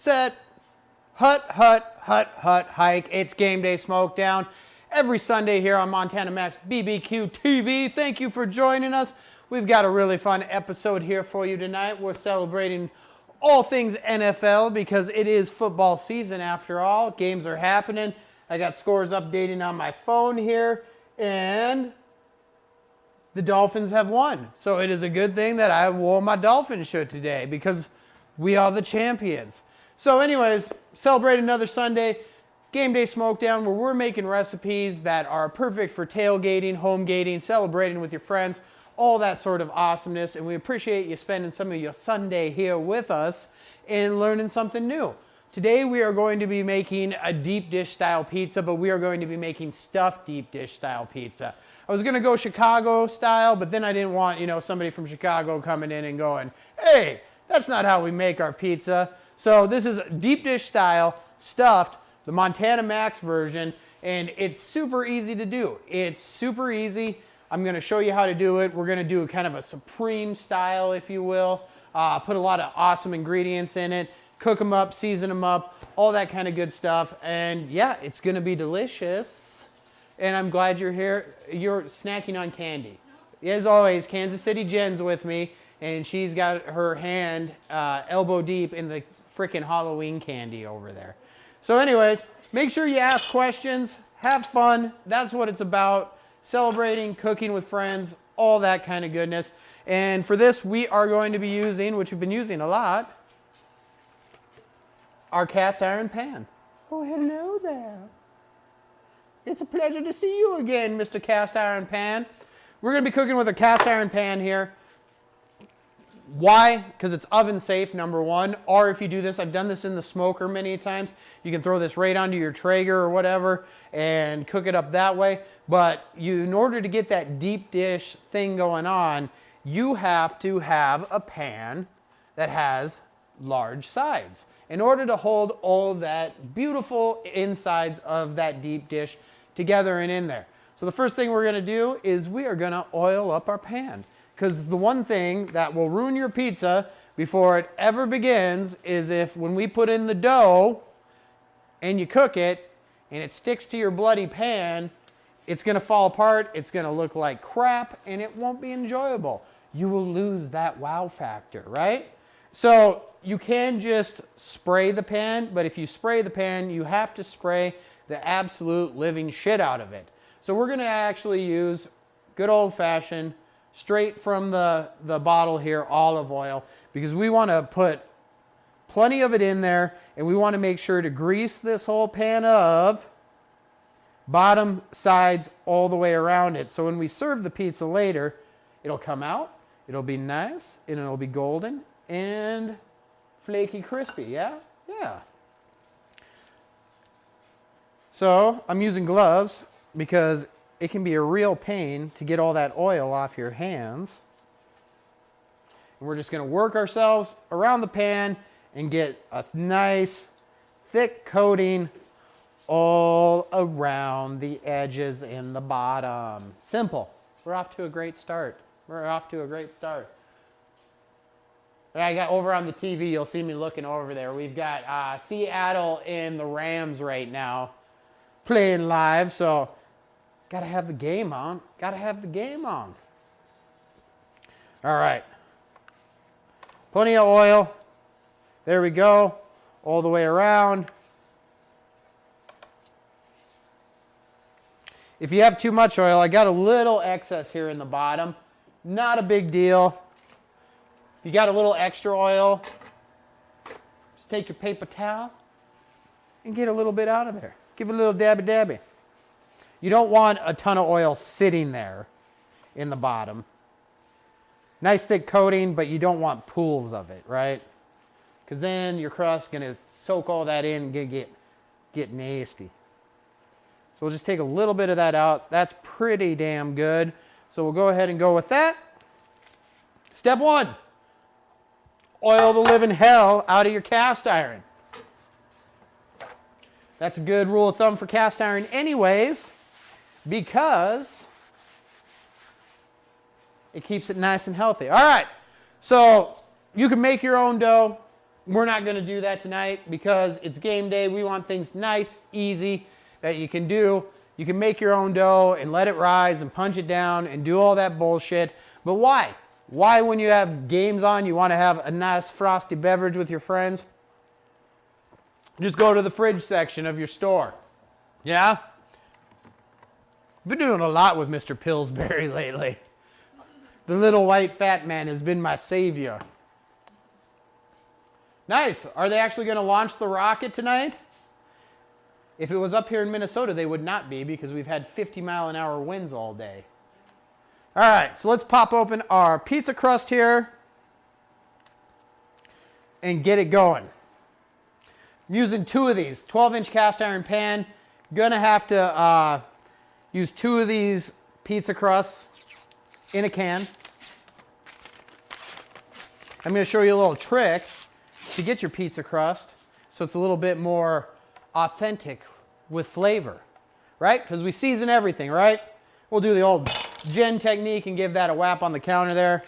set, hut, hike. It's game day Smokedown. Every Sunday here on Montana Max BBQ TV. Thank you for joining us. We've got a really fun episode here for you tonight. We're celebrating all things NFL because it is football season after all. Games are happening. I got scores updating on my phone here, and the Dolphins have won. So it is a good thing that I wore my Dolphin shirt today because we are the champions. So anyways, celebrate another Sunday, Game Day Smokedown, where we're making recipes that are perfect for tailgating, home gating, celebrating with your friends, all that sort of awesomeness. And we appreciate you spending some of your Sunday here with us and learning something new. Today we are going to be making a deep dish style pizza, but we are going to be making stuffed deep dish style pizza. I was going to go Chicago style, but then I didn't want, somebody from Chicago coming in and going, hey, that's not how we make our pizza. So this is deep dish style, stuffed, the Montana Max version, and it's super easy to do. It's super easy. I'm going to show you how to do it. We're going to do kind of a supreme style, if you will. Put a lot of awesome ingredients in it. Cook them up, season them up, all that kind of good stuff. And yeah, it's going to be delicious. And I'm glad you're here. You're snacking on candy. As always, Kansas City Jen's with me, and she's got her hand elbow deep in the freaking Halloween candy over there. So anyways, make sure you ask questions, have fun. That's what it's about. Celebrating, cooking with friends, all that kind of goodness. And for this, we are going to be using, which we've been using a lot, our cast iron pan. Oh, hello there. It's a pleasure to see you again, Mr. Cast Iron Pan. We're going to be cooking with a cast iron pan here. Why? Because it's oven safe, number one. Or if you do this, I've done this in the smoker many times. You can throw this right onto your Traeger or whatever and cook it up that way. But in order to get that deep dish thing going on, you have to have a pan that has large sides in order to hold all that beautiful insides of that deep dish together and in there. So the first thing we're going to do is we are going to oil up our pan. Because the one thing that will ruin your pizza before it ever begins is if when we put in the dough and you cook it and it sticks to your bloody pan, it's going to fall apart, it's going to look like crap, and it won't be enjoyable. You will lose that wow factor, right? So you can just spray the pan, but if you spray the pan, you have to spray the absolute living shit out of it. So we're going to actually use good old-fashioned, straight from the bottle here, olive oil, because we want to put plenty of it in there, and we want to make sure to grease this whole pan up, bottom, sides, all the way around it. So when we serve the pizza later, it'll come out, it'll be nice, and it'll be golden and flaky crispy, yeah? Yeah. So I'm using gloves because it can be a real pain to get all that oil off your hands. And we're just going to work ourselves around the pan and get a nice thick coating all around the edges and the bottom. Simple. We're off to a great start. I got over on the TV, you'll see me looking over there. We've got Seattle and the Rams right now playing live, so got to have the game on. All right. Plenty of oil. There we go. All the way around. If you have too much oil, I got a little excess here in the bottom. Not a big deal. If you got a little extra oil, just take your paper towel and get a little bit out of there. Give it a little dabby. You don't want a ton of oil sitting there in the bottom. Nice thick coating, but you don't want pools of it, right? Because then your crust's going to soak all that in and get nasty. So we'll just take a little bit of that out. That's pretty damn good. So we'll go ahead and go with that. Step one, oil the living hell out of your cast iron. That's a good rule of thumb for cast iron anyways, because it keeps it nice and healthy. All right, so you can make your own dough. we're not going to do that tonight because it's game day. We want things nice, easy, that you can do. You can make your own dough and let it rise and punch it down and do all that bullshit. But why? Why, when you have games on, you want to have a nice frosty beverage with your friends? Just go to the fridge section of your store. Yeah? Been doing a lot with Mr. Pillsbury lately. The little white fat man has been my savior. Nice. Are they actually going to launch the rocket tonight? If it was up here in Minnesota, they would not be because we've had 50-mile-an-hour winds all day. All right, so let's pop open our pizza crust here and get it going. I'm using 2 of these, 12-inch cast iron pan. Gonna have to use 2 of these pizza crusts in a can. I'm gonna show you a little trick to get your pizza crust so it's a little bit more authentic with flavor, right? Because we season everything, right? We'll do the old Jen technique and give that a whap on the counter there.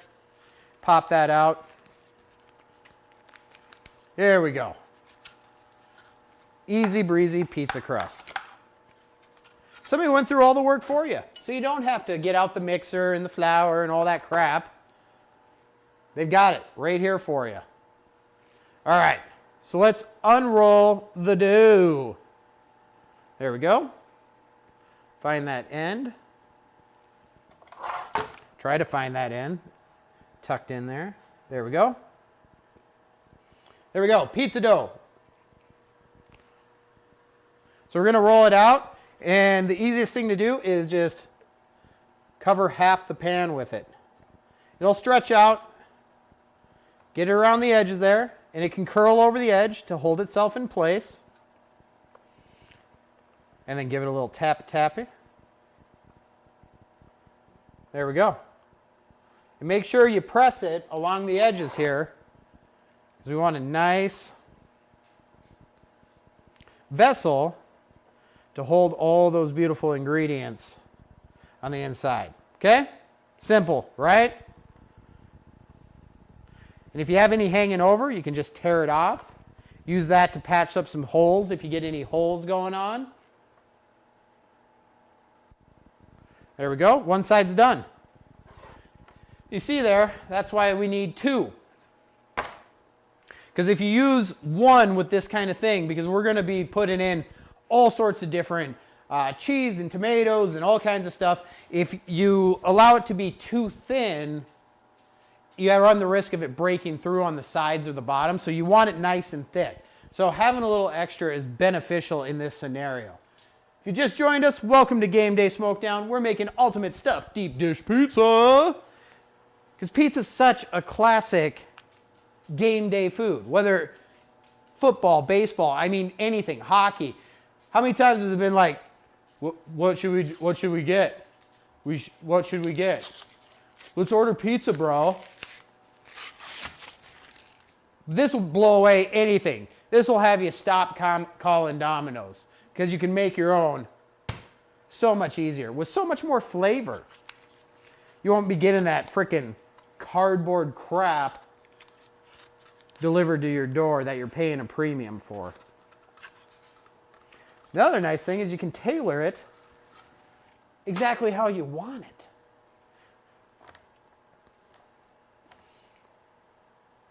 Pop that out. There we go. Easy breezy pizza crust. Somebody went through all the work for you, so you don't have to get out the mixer and the flour and all that crap. They've got it right here for you. All right, so let's unroll the dough. There we go. Find that end. Try to find that end. Tucked in there. There we go. There we go. Pizza dough. So we're going to roll it out. And the easiest thing to do is just cover half the pan with it. It'll stretch out. Get it around the edges there. And it can curl over the edge to hold itself in place. And then give it a little tappy. There we go. And make sure you press it along the edges here, because we want a nice vessel to hold all those beautiful ingredients on the inside. Okay? Simple, right? And if you have any hanging over, you can just tear it off. Use that to patch up some holes if you get any holes going on. There we go. One side's done. You see there, that's why we need 2. Because if you use 1 with this kind of thing, because we're going to be putting in all sorts of different cheese and tomatoes and all kinds of stuff, if you allow it to be too thin, you run the risk of it breaking through on the sides or the bottom. So you want it nice and thick. So having a little extra is beneficial in this scenario. If you just joined us, welcome to Game Day Smokedown. We're making ultimate stuffed deep dish pizza. Because pizza is such a classic game day food. Whether football, baseball, I mean anything, hockey. How many times has it been like, what should we get? What should we get? Let's order pizza, bro. This will blow away anything. This will have you stop calling Domino's, because you can make your own so much easier with so much more flavor. You won't be getting that frickin' cardboard crap delivered to your door that you're paying a premium for. The other nice thing is you can tailor it exactly how you want it.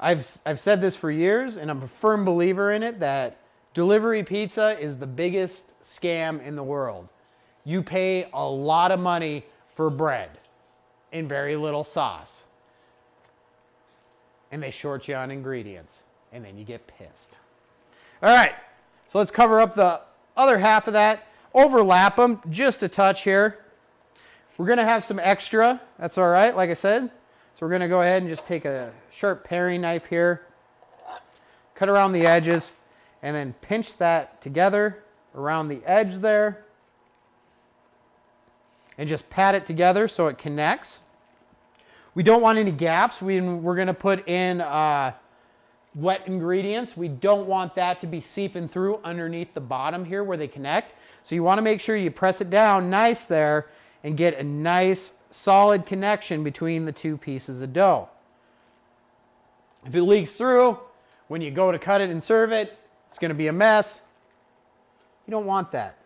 I've said this for years, and I'm a firm believer in it, that delivery pizza is the biggest scam in the world. You pay a lot of money for bread and very little sauce. And they short you on ingredients, and then you get pissed. All right, so let's cover up the other half of that. Overlap them just a touch here. We're going to have some extra. That's all right, like I said. So we're going to go ahead and just take a sharp paring knife here, cut around the edges, and then pinch that together around the edge there, and just pat it together so it connects. We don't want any gaps. We're going to put in wet ingredients. We don't want that to be seeping through underneath the bottom here where they connect. So you want to make sure you press it down nice there and get a nice solid connection between the 2 pieces of dough. If it leaks through, when you go to cut it and serve it, it's going to be a mess. You don't want that.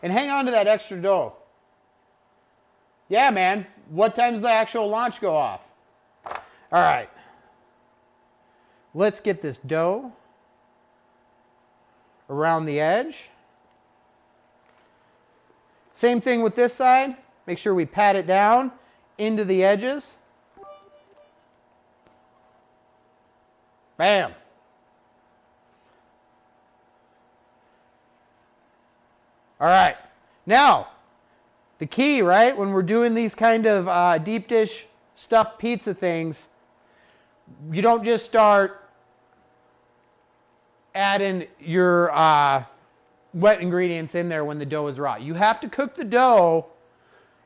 And hang on to that extra dough. Yeah, man. What time does the actual launch go off? All right. Let's get this dough around the edge. Same thing with this side. Make sure we pat it down into the edges. Bam. All right. Now, the key, right, when we're doing these kind of deep dish stuffed pizza things, you don't just start adding your wet ingredients in there when the dough is raw. You have to cook the dough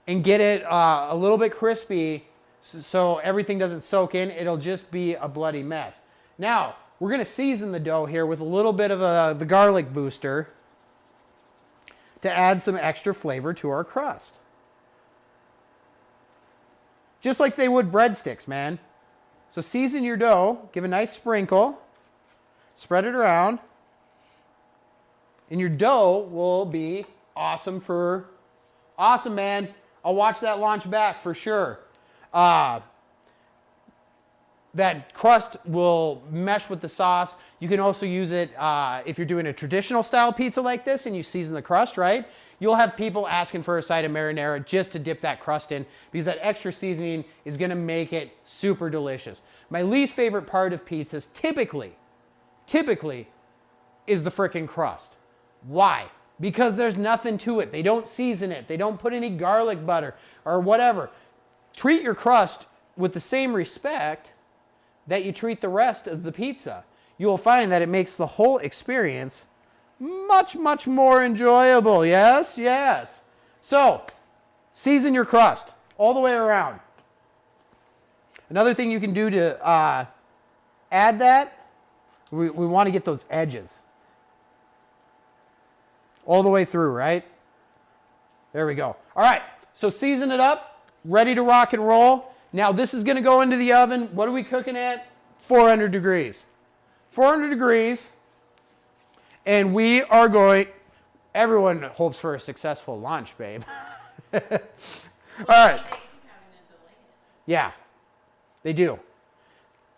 and get it a little bit crispy so everything doesn't soak in. It'll just be a bloody mess. Now, we're going to season the dough here with a little bit of the garlic booster to add some extra flavor to our crust. Just like they would breadsticks, man. So season your dough, give a nice sprinkle, spread it around, and your dough will be awesome, man. I'll watch that launch back for sure. That crust will mesh with the sauce. You can also use it if you're doing a traditional style pizza like this and you season the crust, right? You'll have people asking for a side of marinara just to dip that crust in because that extra seasoning is going to make it super delicious. My least favorite part of pizzas typically is the frickin' crust. Why? Because there's nothing to it. They don't season it. They don't put any garlic butter or whatever. Treat your crust with the same respect that you treat the rest of the pizza. You will find that it makes the whole experience much, much more enjoyable. Yes, yes. So, season your crust all the way around. Another thing you can do to add that, we want to get those edges all the way through, right? There we go. All right, so season it up, ready to rock and roll. Now this is going to go into the oven. What are we cooking at? 400 degrees. 400 degrees. And we are going, everyone hopes for a successful launch, babe. All right. Yeah, they do.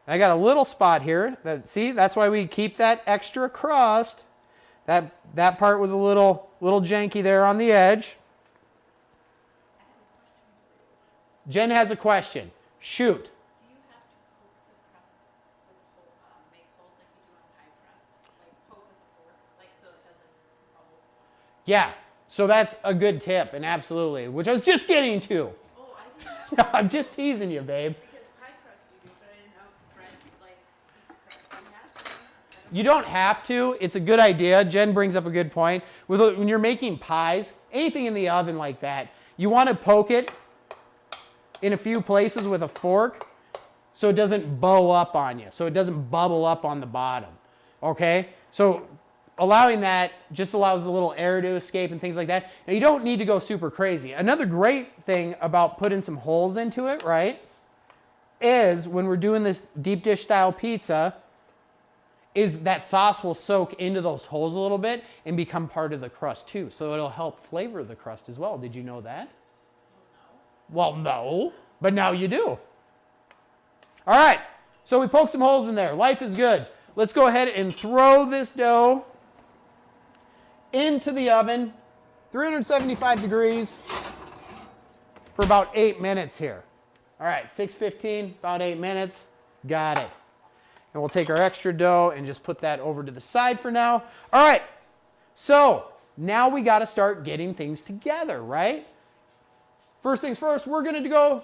I got a little spot here. See, that's why we keep that extra crust. That part was a little janky there on the edge. Jen has a question. Shoot. Do you have to poke the crust with make holes like you do on pie crust? Like poke with a fork, like so it doesn't bubble? Yeah. So that's a good tip, and absolutely, which I was just getting to. Oh, I didn't know. I'm just teasing you, babe. Because pie crust you do, but I didn't know bread, like pizza crust. You have to. You don't have to. It's a good idea. Jen brings up a good point. When you're making pies, anything in the oven like that, you want to poke it in a few places with a fork so it doesn't bow up on you, so it doesn't bubble up on the bottom, okay? So allowing that just allows a little air to escape and things like that. Now you don't need to go super crazy. Another great thing about putting some holes into it, right, is when we're doing this deep dish style pizza, is that sauce will soak into those holes a little bit and become part of the crust too. So it'll help flavor the crust as well. Did you know that? Well, no, but now you do. All right, so we poked some holes in there. Life is good. Let's go ahead and throw this dough into the oven, 375 degrees for about 8 minutes here. All right, 6:15, about 8 minutes. Got it. And we'll take our extra dough and just put that over to the side for now. All right, so now we got to start getting things together, right? First things first, we're going to go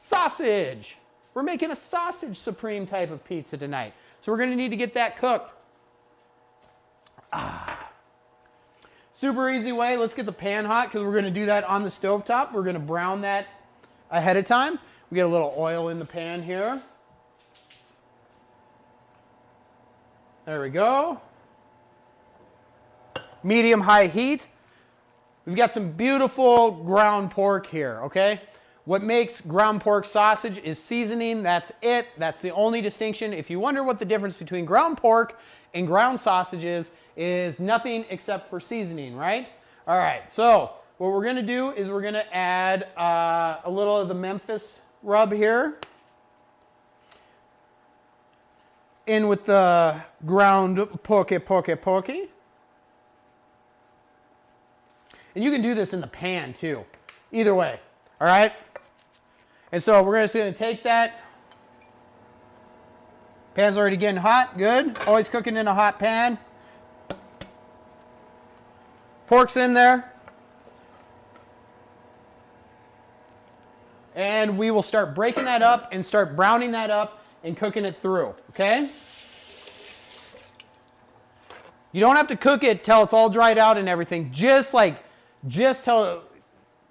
sausage. We're making a sausage supreme type of pizza tonight. So we're going to need to get that cooked. Super easy way. Let's get the pan hot because we're going to do that on the stovetop. We're going to brown that ahead of time. We get a little oil in the pan here. There we go. Medium high heat. We've got some beautiful ground pork here, okay? What makes ground pork sausage is seasoning. That's it. That's the only distinction. If you wonder what the difference between ground pork and ground sausage is nothing except for seasoning, right? All right, so what we're gonna do is we're gonna add a little of the Memphis rub here in with the ground poke. And you can do this in the pan too. Either way, all right? And so we're just gonna take that. Pan's already getting hot, good. Always cooking in a hot pan. Pork's in there. And we will start breaking that up and start browning that up and cooking it through, okay? You don't have to cook it till it's all dried out and everything. Just till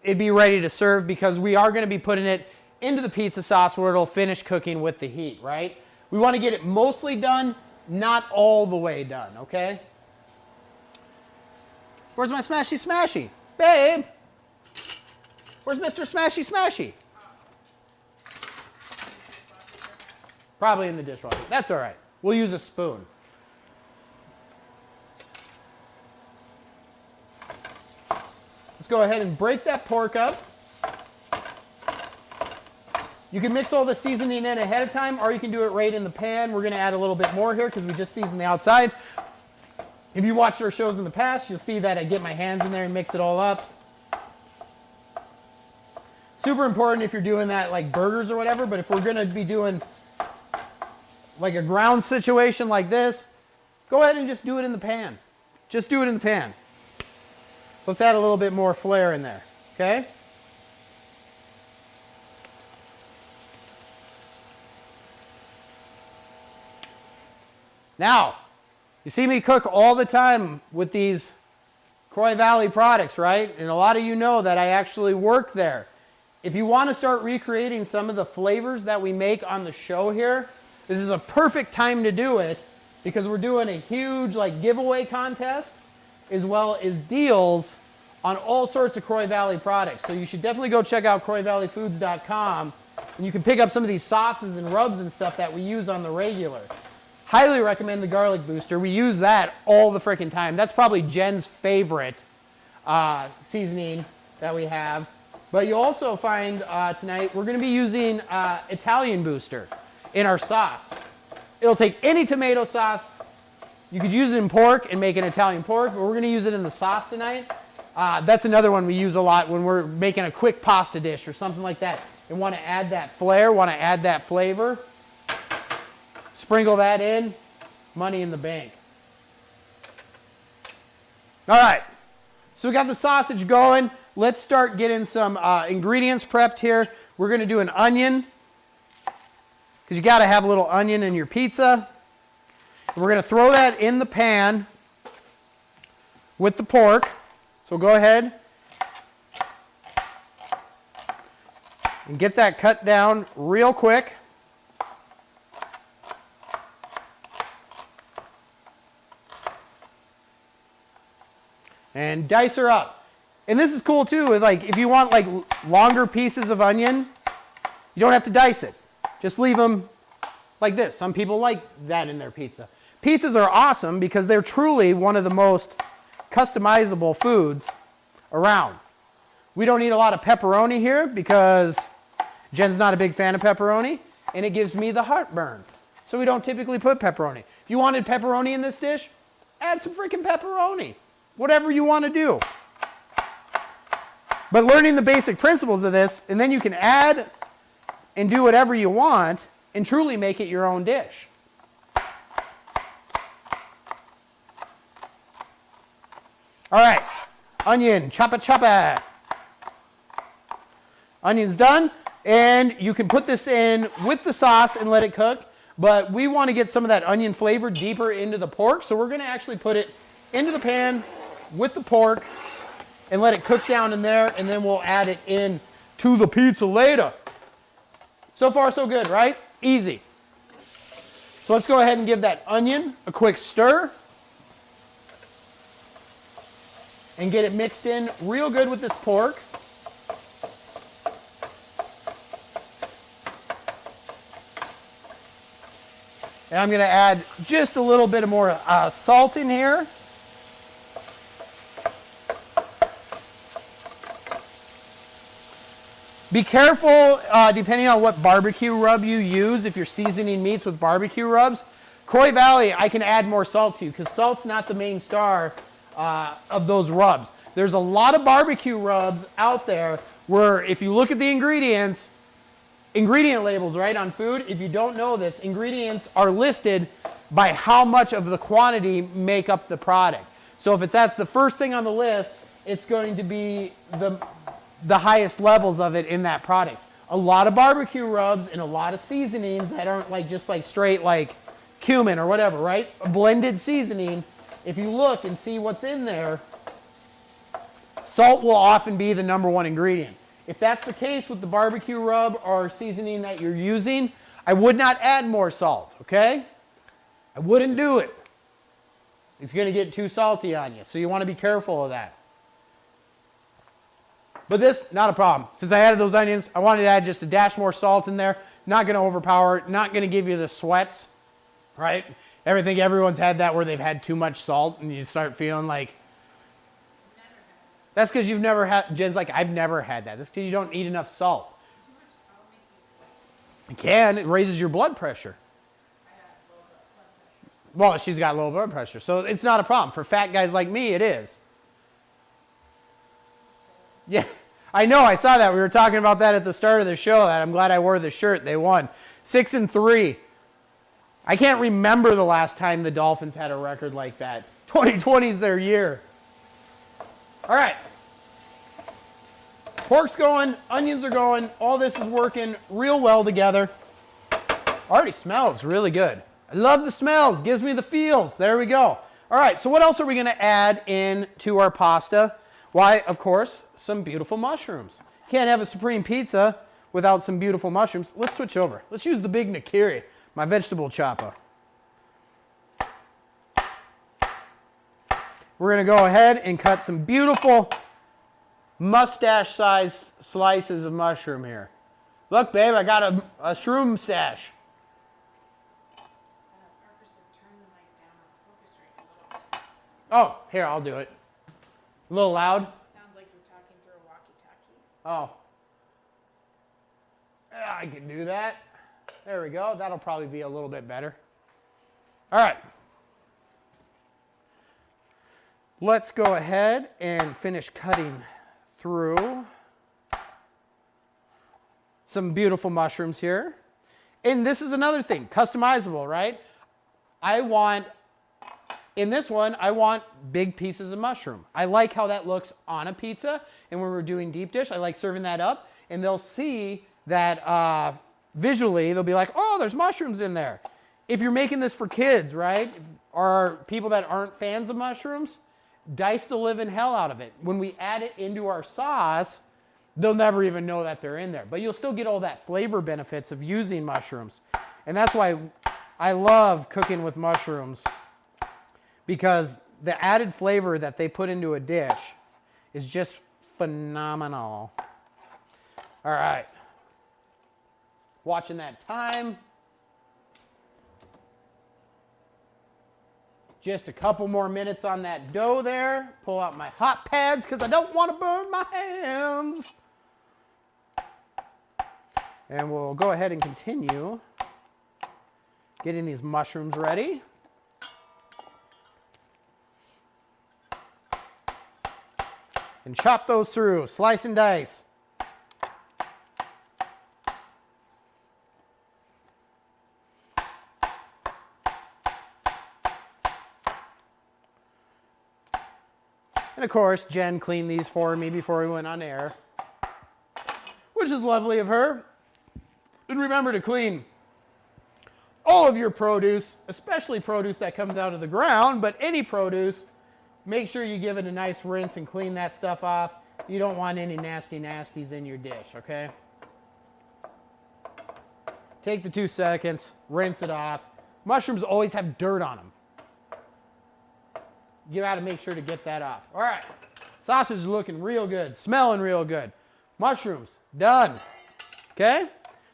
it'd be ready to serve, because we are gonna be putting it into the pizza sauce where it'll finish cooking with the heat, right? We wanna get it mostly done, not all the way done, okay? Where's my Smashy Smashy? Babe! Where's Mr. Smashy Smashy? Probably in the dishwasher. That's all right. We'll use a spoon. Let's go ahead and break that pork up. You can mix all the seasoning in ahead of time, or you can do it right in the pan. We're going to add a little bit more here because we just seasoned the outside. If you watched our shows in the past, you'll see that I get my hands in there and mix it all up. Super important if you're doing that like burgers or whatever, but if we're going to be doing like a ground situation like this, go ahead and just do it in the pan. Just do it in the pan. Let's add a little bit more flair in there, okay? Now, you see me cook all the time with these Croy Valley products, right? And a lot of you know that I actually work there. If you want to start recreating some of the flavors that we make on the show here, this is a perfect time to do it, because we're doing a huge like giveaway contest as well as deals on all sorts of Croy Valley products. So you should definitely go check out CroyValleyFoods.com, and you can pick up some of these sauces and rubs and stuff that we use on the regular. Highly recommend the garlic booster. We use that all the freaking time. That's probably Jen's favorite seasoning that we have. But you'll also find tonight we're going to be using Italian booster in our sauce. It'll take any tomato sauce. You could use it in pork and make an Italian pork, but we're going to use it in the sauce tonight. That's another one we use a lot when we're making a quick pasta dish or something like that and want to add that flair, want to add that flavor. Sprinkle that in, money in the bank. All right, so we got the sausage going. Let's start getting some ingredients prepped here. We're going to do an onion, because you got to have a little onion in your pizza. And we're going to throw that in the pan with the pork. So go ahead and get that cut down real quick. And dice her up. And this is cool too, with like if you want like longer pieces of onion, you don't have to dice it. Just leave them like this. Some people like that in their pizza. Pizzas are awesome because they're truly one of the most customizable foods around. We don't need a lot of pepperoni here because Jen's not a big fan of pepperoni, and it gives me the heartburn. So we don't typically put pepperoni. If you wanted pepperoni in this dish, add some freaking pepperoni. Whatever you want to do. But learning the basic principles of this, and then you can add and do whatever you want and truly make it your own dish. All right, onion, choppa choppa. Onion's done, and you can put this in with the sauce and let it cook, but we want to get some of that onion flavor deeper into the pork, so we're going to actually put it into the pan with the pork and let it cook down in there, and then we'll add it in to the pizza later. So far, so good, right? Easy. So let's go ahead and give that onion a quick stir and get it mixed in real good with this pork. And I'm going to add just a little bit of more salt in here. Be careful, depending on what barbecue rub you use, if you're seasoning meats with barbecue rubs. Croy Valley, I can add more salt to, because salt's not the main star of those rubs. There's a lot of barbecue rubs out there where if you look at the ingredients, ingredient labels, right, on food, if you don't know this, ingredients are listed by how much of the quantity make up the product. So if it's at the first thing on the list, it's going to be the highest levels of it in that product. A lot of barbecue rubs and a lot of seasonings that aren't like just like straight like cumin or whatever, right? A blended seasoning, if you look and see what's in there, salt will often be the #1 ingredient. If that's the case with the barbecue rub or seasoning that you're using, I would not add more salt, okay? I wouldn't do it. It's going to get too salty on you, so you want to be careful of that. But this, not a problem. Since I added those onions, I wanted to add just a dash more salt in there. Not going to overpower it, not going to give you the sweats, right? I think everyone's had that where they've had too much salt and you start feeling like... That's because you've never had... Jen's like, I've never had that. That's because you don't eat enough salt. Too much salt makes you sweat. It can. It raises your blood pressure. I have low blood pressure. Well, she's got low blood pressure, so it's not a problem. For fat guys like me, it is. Yeah, I know. I saw that. We were talking about that at the start of the show. That I'm glad I wore the shirt. They won 6-3. I can't remember the last time the Dolphins had a record like that. 2020 is their year. All right. Pork's going. Onions are going. All this is working real well together. Already smells really good. I love the smells. Gives me the feels. There we go. All right. So what else are we going to add into our pasta? Why, of course, some beautiful mushrooms. Can't have a supreme pizza without some beautiful mushrooms. Let's switch over. Let's use the big Nakiri, my vegetable chopper. We're going to go ahead and cut some beautiful mustache-sized slices of mushroom here. Look, babe, I got a shroom stash. Parker says turn the mic down on the focus rate a little bit. Oh, here, I'll do it. A little loud? Sounds like you're talking through a walkie-talkie. Oh. I can do that. There we go. That'll probably be a little bit better. All right. Let's go ahead and finish cutting through some beautiful mushrooms here. And this is another thing, customizable, right? In this one, I want big pieces of mushroom. I like how that looks on a pizza. And when we're doing deep dish, I like serving that up. And they'll see that visually, they'll be like, oh, there's mushrooms in there. If you're making this for kids, right, or people that aren't fans of mushrooms, dice the living hell out of it. When we add it into our sauce, they'll never even know that they're in there. But you'll still get all that flavor benefits of using mushrooms. And that's why I love cooking with mushrooms, because the added flavor that they put into a dish is just phenomenal. All right. Watching that time. Just a couple more minutes on that dough there. Pull out my hot pads because I don't want to burn my hands. And we'll go ahead and continue getting these mushrooms ready. And chop those through, slice and dice. And of course, Jen cleaned these for me before we went on air, which is lovely of her. And remember to clean all of your produce, especially produce that comes out of the ground, but any produce, make sure you give it a nice rinse and clean that stuff off. You don't want any nasty nasties in your dish, okay? Take the 2 seconds, rinse it off. Mushrooms always have dirt on them. You got to make sure to get that off. All right, sausage is looking real good, smelling real good. Mushrooms, done. Okay,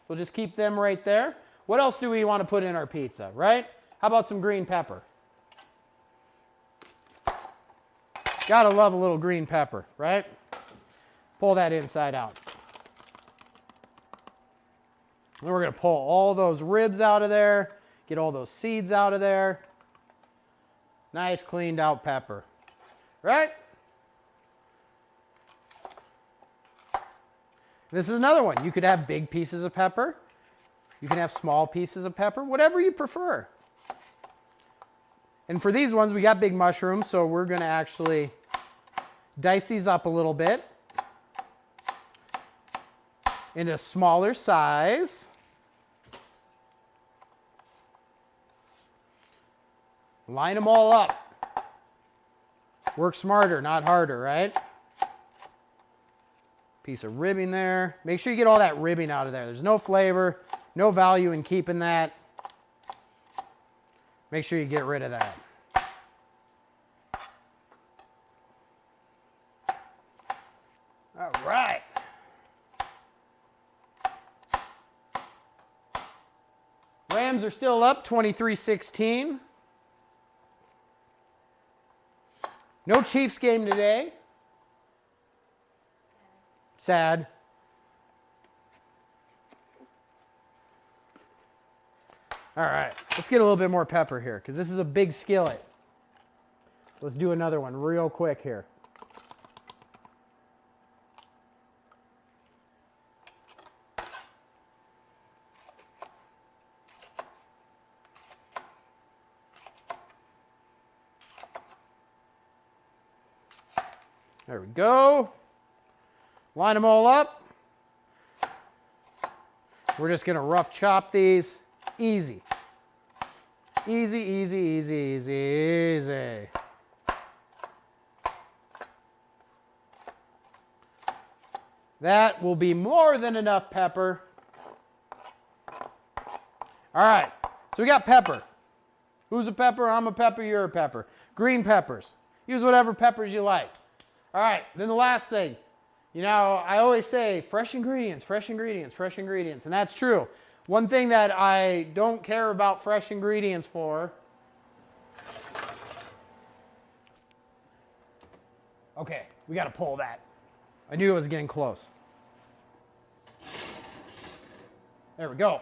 we'll just keep them right there. What else do we want to put in our pizza, right? How about some green pepper? Gotta love a little green pepper, right? Pull that inside out. And we're going to pull all those ribs out of there, get all those seeds out of there. Nice cleaned out pepper, right? This is another one. You could have big pieces of pepper. You can have small pieces of pepper, whatever you prefer. And for these ones, we got big mushrooms, so we're going to actually dice these up a little bit into smaller size. Line them all up. Work smarter, not harder, right? Piece of ribbing there. Make sure you get all that ribbing out of there. There's no flavor, no value in keeping that. Make sure you get rid of that. All right. Rams are still up 23-16. No Chiefs game today. Sad. All right, let's get a little bit more pepper here because this is a big skillet. Let's do another one real quick here. There we go. Line them all up. We're just going to rough chop these. Easy. Easy, easy, easy, easy, easy. That will be more than enough pepper. All right, so we got pepper. Who's a pepper? I'm a pepper, you're a pepper. Green peppers. Use whatever peppers you like. All right, then the last thing. You know, I always say fresh ingredients, fresh ingredients, fresh ingredients, and that's true. One thing that I don't care about fresh ingredients for. Okay, we got to pull that. I knew it was getting close. There we go.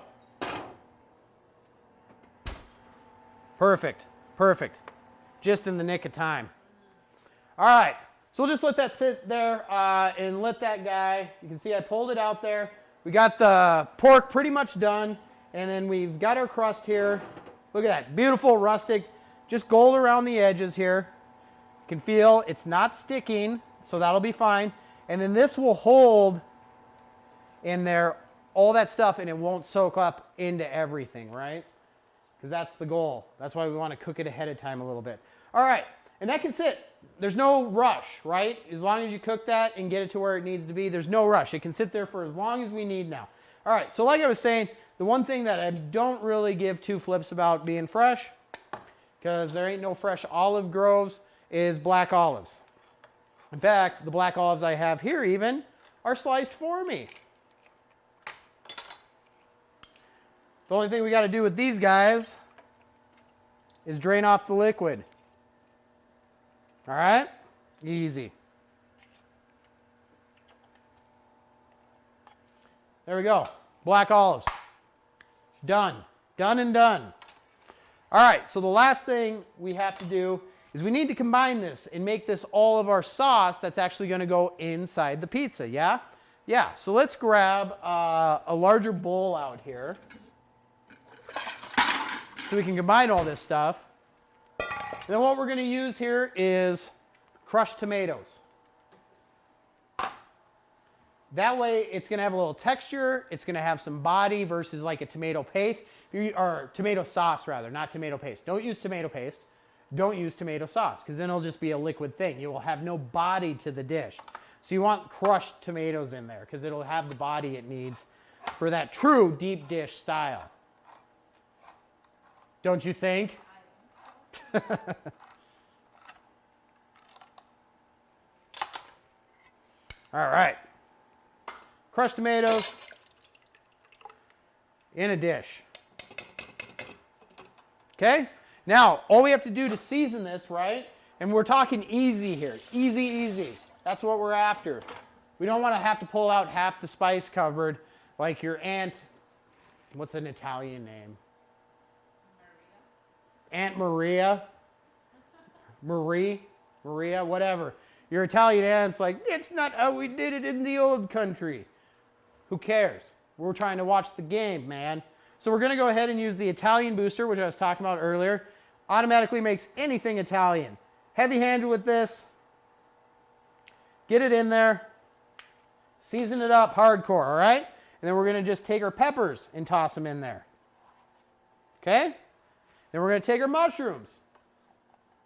Perfect, perfect. Just in the nick of time. All right. So we'll just let that sit there and let that guy, you can see I pulled it out there. We got the pork pretty much done, and then we've got our crust here. Look at that, beautiful rustic, just gold around the edges here. You can feel it's not sticking, so that'll be fine. And then this will hold in there all that stuff, and it won't soak up into everything, right? Because that's the goal. That's why we want to cook it ahead of time a little bit. All right, and that can sit. There's no rush, right? As long as you cook that and get it to where it needs to be, there's no rush. It can sit there for as long as we need now. All right, so like I was saying, the one thing that I don't really give two flips about being fresh, because there ain't no fresh olive groves, is black olives. In fact, the black olives I have here even are sliced for me. The only thing we got to do with these guys is drain off the liquid. All right? Easy. There we go. Black olives. Done. Done and done. All right, so the last thing we have to do is we need to combine this and make this all of our sauce that's actually going to go inside the pizza, yeah? Yeah, so let's grab a larger bowl out here so we can combine all this stuff. And then what we're going to use here is crushed tomatoes. That way it's going to have a little texture, it's going to have some body versus like a tomato paste, or tomato sauce rather, not tomato paste. Don't use tomato paste. Don't use tomato sauce because then it'll just be a liquid thing. You will have no body to the dish. So you want crushed tomatoes in there because it'll have the body it needs for that true deep dish style. Don't you think? All right. Crushed tomatoes in a dish. Okay? Now, all we have to do to season this, right? And we're talking easy here. Easy, easy. That's what we're after. We don't want to have to pull out half the spice cupboard like your aunt. What's an Italian name? Aunt Maria. Maria, whatever. Your Italian aunt's like, it's not how we did it in the old country. Who cares? We're trying to watch the game, man. So we're going to go ahead and use the Italian booster, which I was talking about earlier. Automatically makes anything Italian. Heavy-handed with this. Get it in there. Season it up hardcore, all right? And then we're going to just take our peppers and toss them in there. Okay? Then we're going to take our mushrooms.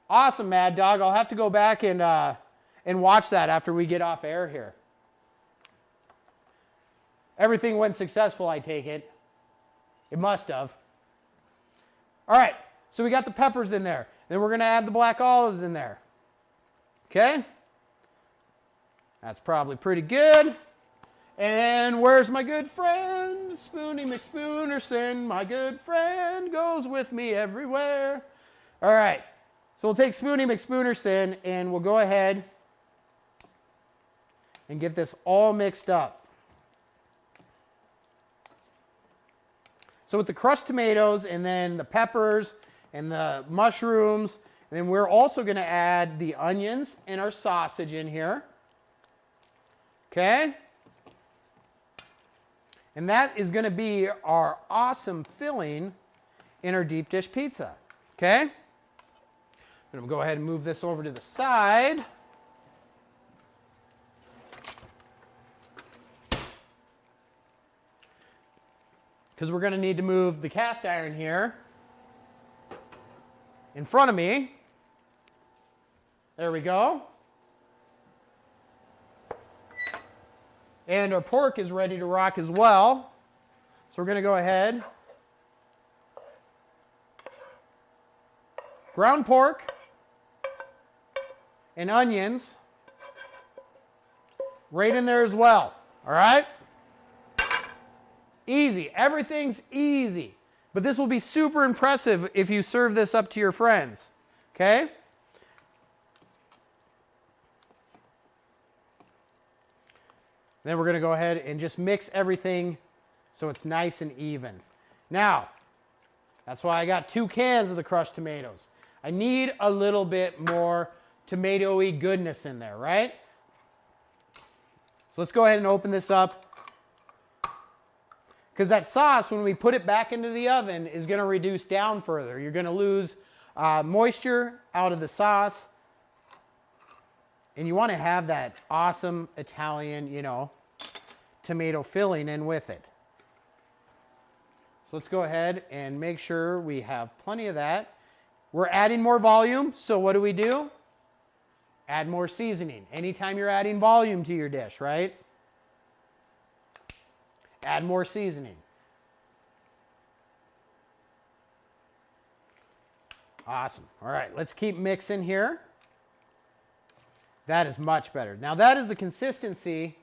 Awesome, Mad Dog. I'll have to go back and watch that after we get off air here. Everything went successful, I take it. It must have. All right, so we got the peppers in there. Then we're going to add the black olives in there. Okay? That's probably pretty good. And where's my good friend, Spoony McSpoonerson? My good friend goes with me everywhere. All right, so we'll take Spoony McSpoonerson and we'll go ahead and get this all mixed up. So with the crushed tomatoes and then the peppers and the mushrooms, and then we're also going to add the onions and our sausage in here. Okay? And that is going to be our awesome filling in our deep dish pizza. Okay? I'm going to go ahead and move this over to the side. Because we're going to need to move the cast iron here in front of me. There we go. And our pork is ready to rock as well. So we're going to go ahead. Ground pork and onions right in there as well. All right? Easy. Everything's easy. But this will be super impressive if you serve this up to your friends. Okay? Then we're going to go ahead and just mix everything so it's nice and even. Now, that's why I got 2 cans of the crushed tomatoes. I need a little bit more tomato-y goodness in there, right? So let's go ahead and open this up. Because that sauce, when we put it back into the oven, is going to reduce down further. You're going to lose moisture out of the sauce. And you want to have that awesome Italian, tomato filling in with it. So let's go ahead and make sure we have plenty of that. We're adding more volume, so what do? Add more seasoning. Anytime you're adding volume to your dish, right? Add more seasoning. Awesome. All right, let's keep mixing here. That is much better. Now that is the consistency.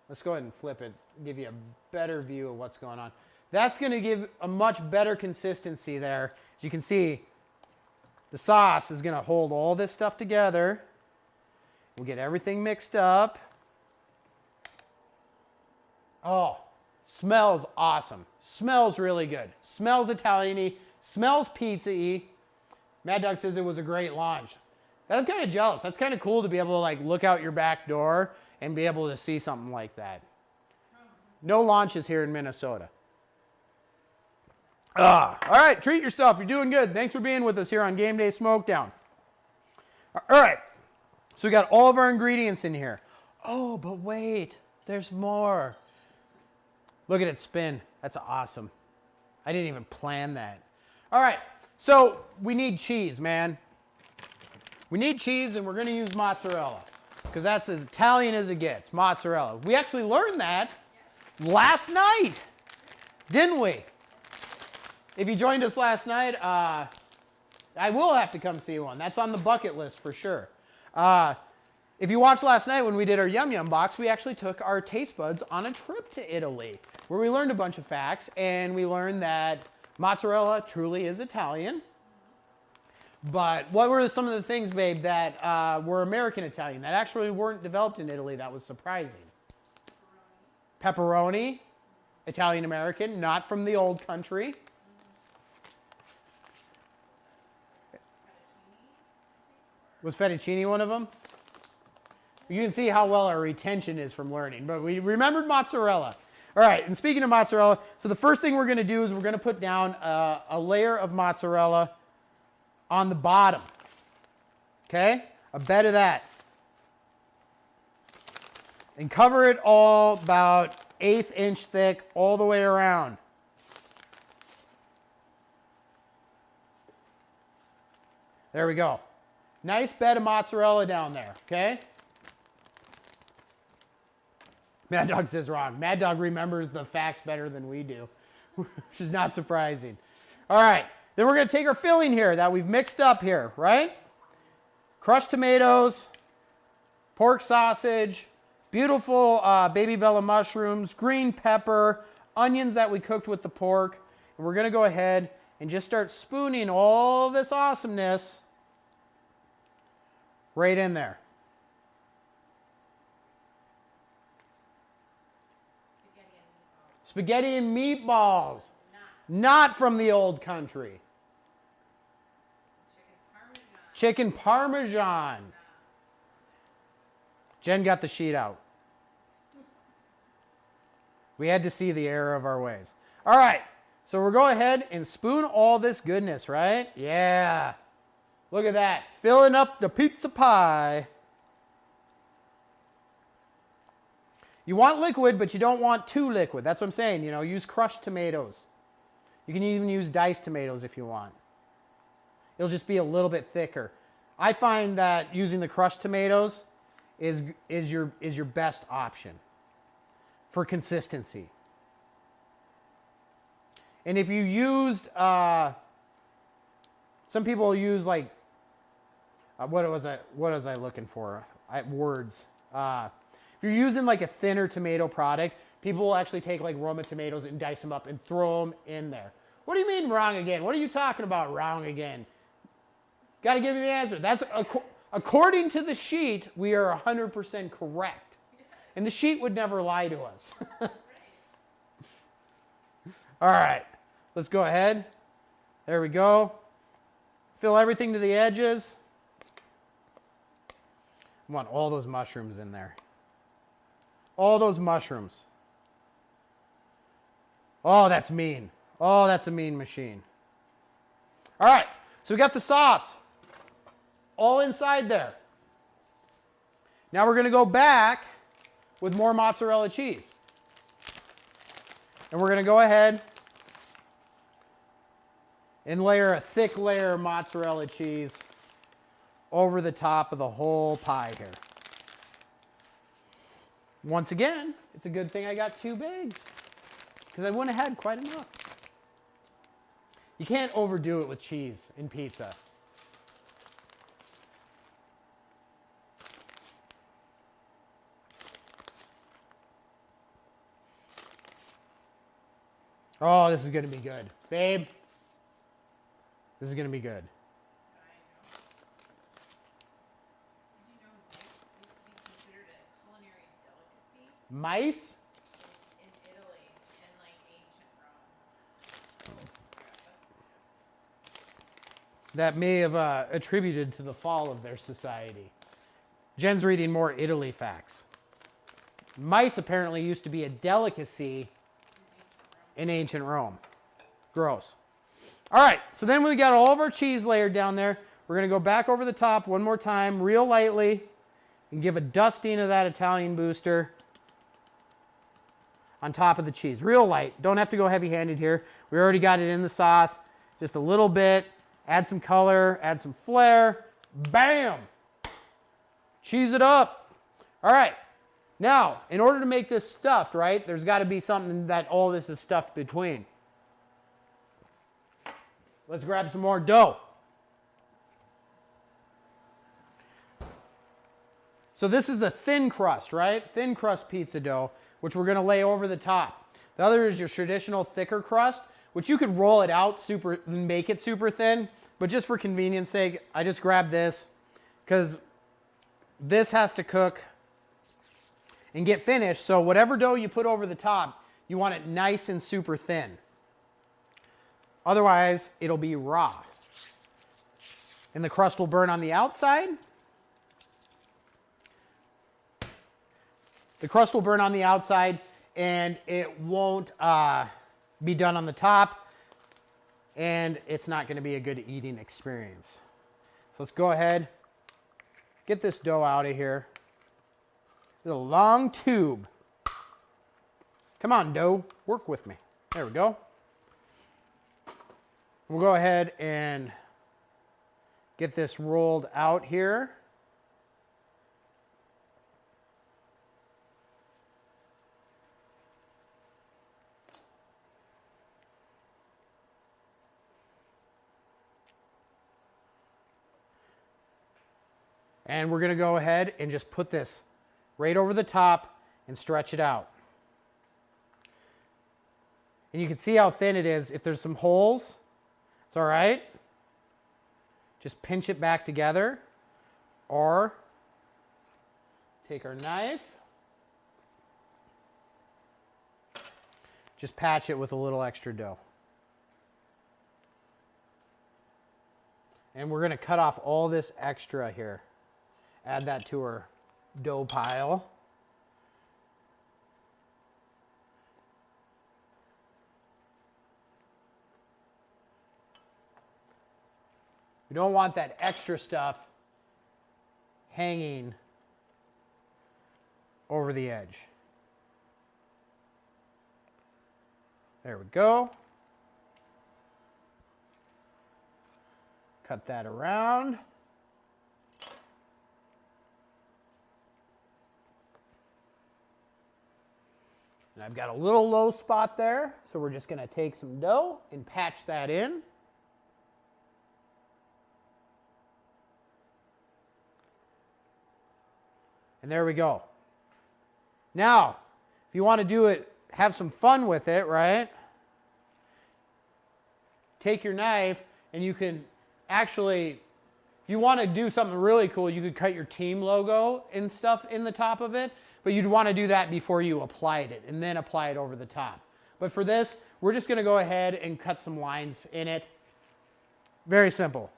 Let's go ahead and flip it, give you a better view of what's going on. That's going to give a much better consistency there. As you can see, the sauce is going to hold all this stuff together. We'll get everything mixed up. Oh, smells awesome. Smells really good. Smells Italian-y. Smells pizza-y. Mad Dog says it was a great launch. I'm kind of jealous. That's kind of cool to be able to look out your back door and be able to see something like that. No launches here in Minnesota. All right, treat yourself. You're doing good. Thanks for being with us here on Game Day Smokedown. All right, so we got all of our ingredients in here. Oh, but wait, there's more. Look at it spin. That's awesome. I didn't even plan that. All right, so we need cheese, man. We need cheese, and we're going to use mozzarella because that's as Italian as it gets, mozzarella. We actually learned that last night, didn't we? If you joined us last night, I will have to come see one. That's on the bucket list for sure. If you watched last night when we did our Yum Yum box, we actually took our taste buds on a trip to Italy where we learned a bunch of facts, and we learned that Mozzarella truly is Italian. But what were some of the things, babe, that were American Italian that actually weren't developed in Italy that was surprising? Pepperoni, Italian American, not from the old country. Was fettuccine one of them? You can see how well our retention is from learning, but we remembered mozzarella. All right, and speaking of mozzarella, so the first thing we're going to do is we're going to put down a layer of mozzarella on the bottom. Okay? A bed of that. And cover it all about 1/8 inch thick all the way around. There we go. Nice bed of mozzarella down there, okay? Mad Dog says wrong. Mad Dog remembers the facts better than we do, which is not surprising. All right, then we're going to take our filling here that we've mixed up here, right? Crushed tomatoes, pork sausage, beautiful baby bella mushrooms, green pepper, onions that we cooked with the pork. And we're going to go ahead and just start spooning all this awesomeness right in there. Spaghetti and meatballs. Not from the old country. Chicken Parmesan. Jen got the sheet out. We had to see the error of our ways. All right, so we'll go ahead and spoon all this goodness, right? Yeah. Look at that. Filling up the pizza pie. You want liquid, but you don't want too liquid. That's what I'm saying. You know, use crushed tomatoes. You can even use diced tomatoes if you want. It'll just be a little bit thicker. I find that using the crushed tomatoes is your best option for consistency. And if you used, some people use like, what was I looking for? Words. If you're using like a thinner tomato product, people will actually take like Roma tomatoes and dice them up and throw them in there. What do you mean wrong again? What are you talking about wrong again? Got to give me the answer. That's according to the sheet, we are 100% correct. And the sheet would never lie to us. All right, let's go ahead. There we go. Fill everything to the edges. I want all those mushrooms in there. All those mushrooms. Oh, that's mean. Oh, that's a mean machine. All right, so we got the sauce all inside there. Now we're going to go back with more mozzarella cheese. And we're going to go ahead and layer a thick layer of mozzarella cheese over the top of the whole pie here. Once again, it's a good thing I got 2 bags because I wouldn't have had quite enough. You can't overdo it with cheese in pizza. Oh, this is going to be good. Babe, this is going to be good. Mice? In Italy, in like ancient Rome. That may have attributed to the fall of their society. Jen's reading more Italy facts. Mice apparently used to be a delicacy in ancient Rome. Gross. All right, so then we got all of our cheese layered down there. We're going to go back over the top one more time, real lightly, and give a dusting of that Italian booster on top of the cheese. Real light. Don't have to go heavy-handed here. We already got it in the sauce. Just a little bit. Add some color. Add some flair. Bam! Cheese it up. All right. Now, in order to make this stuffed, right, there's got to be something that all this is stuffed between. Let's grab some more dough. So this is the thin crust, right? Thin crust pizza dough, which we're going to lay over the top. The other is your traditional thicker crust, which you could roll it out make it super thin, but just for convenience sake, I just grabbed this because this has to cook and get finished. So whatever dough you put over the top, you want it nice and super thin. Otherwise, it'll be raw. And the crust will burn on the outside. The crust will burn on the outside, and it won't be done on the top, and it's not going to be a good eating experience. So let's go ahead, get this dough out of here. It's a long tube. Come on, dough, work with me. There we go. We'll go ahead and get this rolled out here. And we're going to go ahead and just put this right over the top and stretch it out. And you can see how thin it is. If there's some holes, it's all right. Just pinch it back together, or take our knife, just patch it with a little extra dough. And we're going to cut off all this extra here. Add that to our dough pile. We don't want that extra stuff hanging over the edge. There we go. Cut that around. And I've got a little low spot there, so we're just going to take some dough and patch that in. And there we go. Now, if you want to do it, have some fun with it, right? Take your knife and you can actually, if you want to do something really cool, you could cut your team logo and stuff in the top of it, but you'd want to do that before you applied it and then apply it over the top. But for this, we're just going to go ahead and cut some lines in it. Very simple.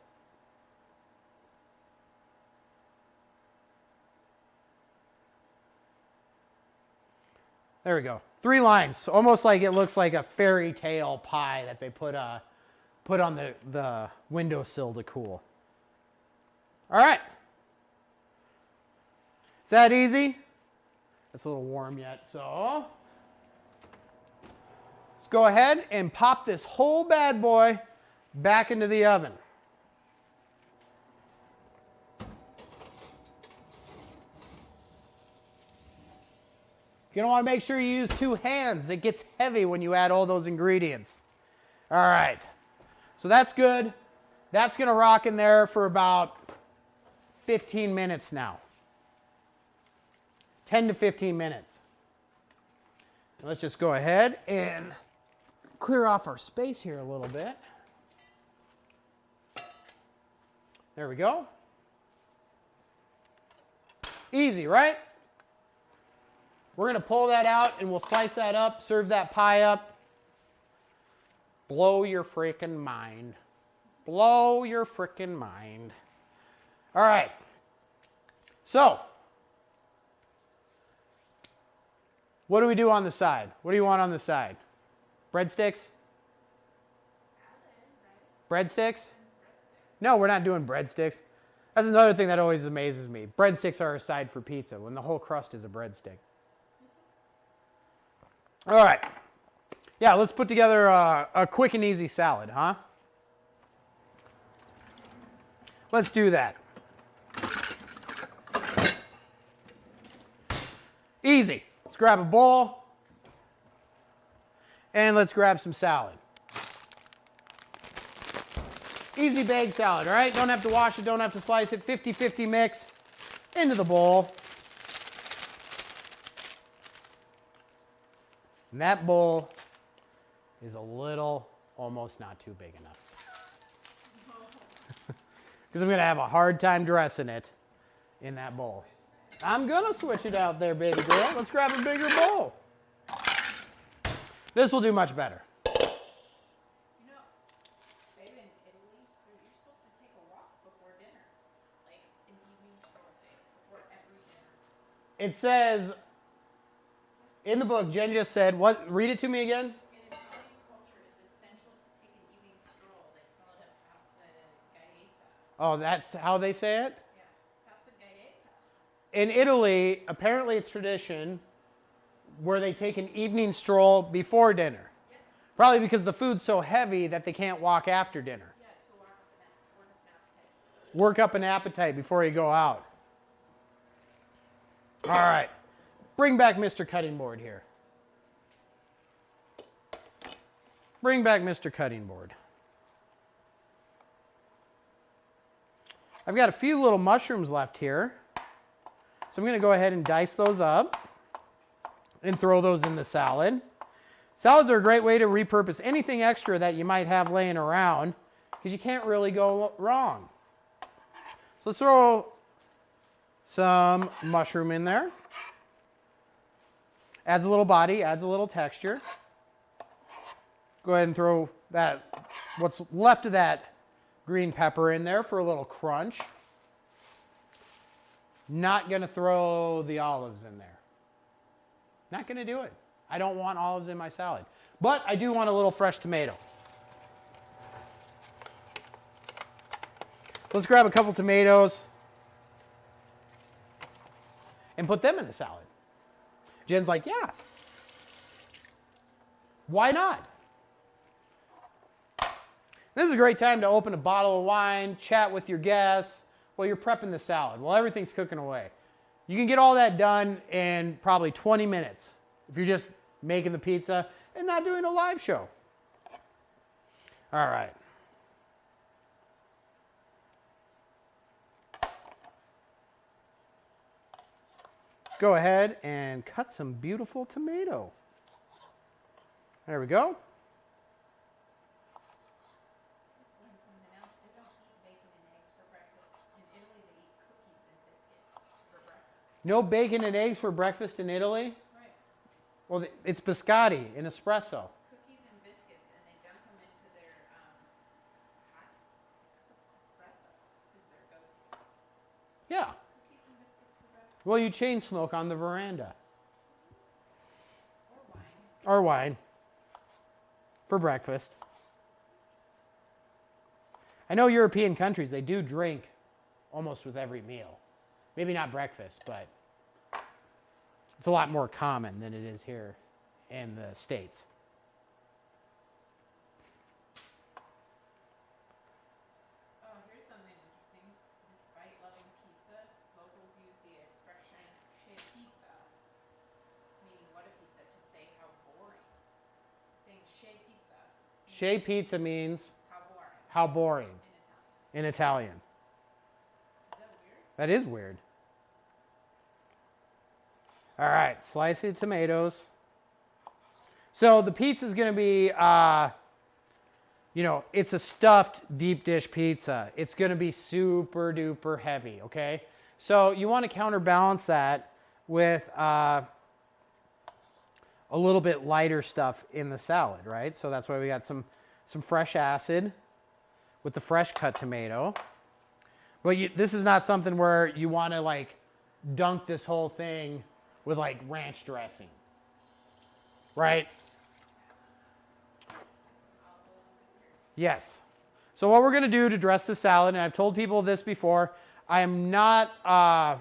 There we go. 3 lines, almost like it looks like a fairy tale pie that they put on the windowsill to cool. All right. Is that easy? It's a little warm yet, so let's go ahead and pop this whole bad boy back into the oven. You're going to want to make sure you use 2 hands. It gets heavy when you add all those ingredients. All right. So that's good. That's going to rock in there for about 15 minutes now. 10 to 15 minutes. Let's just go ahead and clear off our space here a little bit. There we go. Easy, right? We're going to pull that out and we'll slice that up, serve that pie up. Blow your freaking mind. Blow your freaking mind. All right. So, what do we do on the side? What do you want on the side? Breadsticks? Breadsticks? No, we're not doing breadsticks. That's another thing that always amazes me. Breadsticks are a side for pizza when the whole crust is a breadstick. All right. Yeah, let's put together a quick and easy salad, huh? Let's do that. Easy. Let's grab a bowl. And let's grab some salad. Easy bag salad, all right? Don't have to wash it, don't have to slice it. 50-50 mix into the bowl. And that bowl is a little almost not too big enough. Because I'm going to have a hard time dressing it in that bowl. I'm going to switch it out there, baby girl. Let's grab a bigger bowl. This will do much better. You know, babe, in Italy, you're supposed to take a walk before dinner. Like an evening stroll day before every dinner. It says, in the book, Jen just said, what? Read it to me again. In Italian culture, it's essential to take an evening stroll. They call it a passeggiata. Oh, that's how they say it? Yeah, passeggiata. In Italy, apparently it's tradition where they take an evening stroll before dinner. Yeah. Probably because the food's so heavy that they can't walk after dinner. Yeah, to work up an appetite. Work up an appetite before you go out. All right. Bring back Mr. Cutting Board here. Bring back Mr. Cutting Board. I've got a few little mushrooms left here. So I'm going to go ahead and dice those up and throw those in the salad. Salads are a great way to repurpose anything extra that you might have laying around because you can't really go wrong. So let's throw some mushroom in there. Adds a little body, adds a little texture. Go ahead and throw that, what's left of that green pepper in there for a little crunch. Not going to throw the olives in there. Not going to do it. I don't want olives in my salad. But I do want a little fresh tomato. Let's grab a couple tomatoes and put them in the salad. Jen's like, yeah. Why not? This is a great time to open a bottle of wine, chat with your guests while you're prepping the salad, while everything's cooking away. You can get all that done in probably 20 minutes if you're just making the pizza and not doing a live show. All right. Go ahead and cut some beautiful tomato. There we go. Just learned something else. They don't eat bacon and eggs for breakfast. In Italy, they eat cookies and biscuits for breakfast. No bacon and eggs for breakfast in Italy? Right. Well, it's biscotti and espresso. Cookies and biscuits, and they dump them into their hot espresso is their go-to. Yeah. Cookies and biscuits for breakfast. Well, you chain smoke on the veranda. Or wine. Or wine. For breakfast. I know European countries, they do drink almost with every meal. Maybe not breakfast, but it's a lot more common than it is here in the States. Oh, here's something interesting. Despite loving pizza, locals use the expression "che pizza," meaning what a pizza, to say how boring. Saying "che pizza" means Shea pizza means how boring how boring in Italian. in Italian. Is that weird? That is weird. All right, slice the tomatoes. So the pizza is going to be, it's a stuffed deep dish pizza. It's going to be super duper heavy, okay? So you want to counterbalance that with a little bit lighter stuff in the salad, right? So that's why we got some fresh acid with the fresh cut tomato. But this is not something where you want to like dunk this whole thing with like ranch dressing, right? Yes. So what we're going to do to dress the salad, and I've told people this before, I am not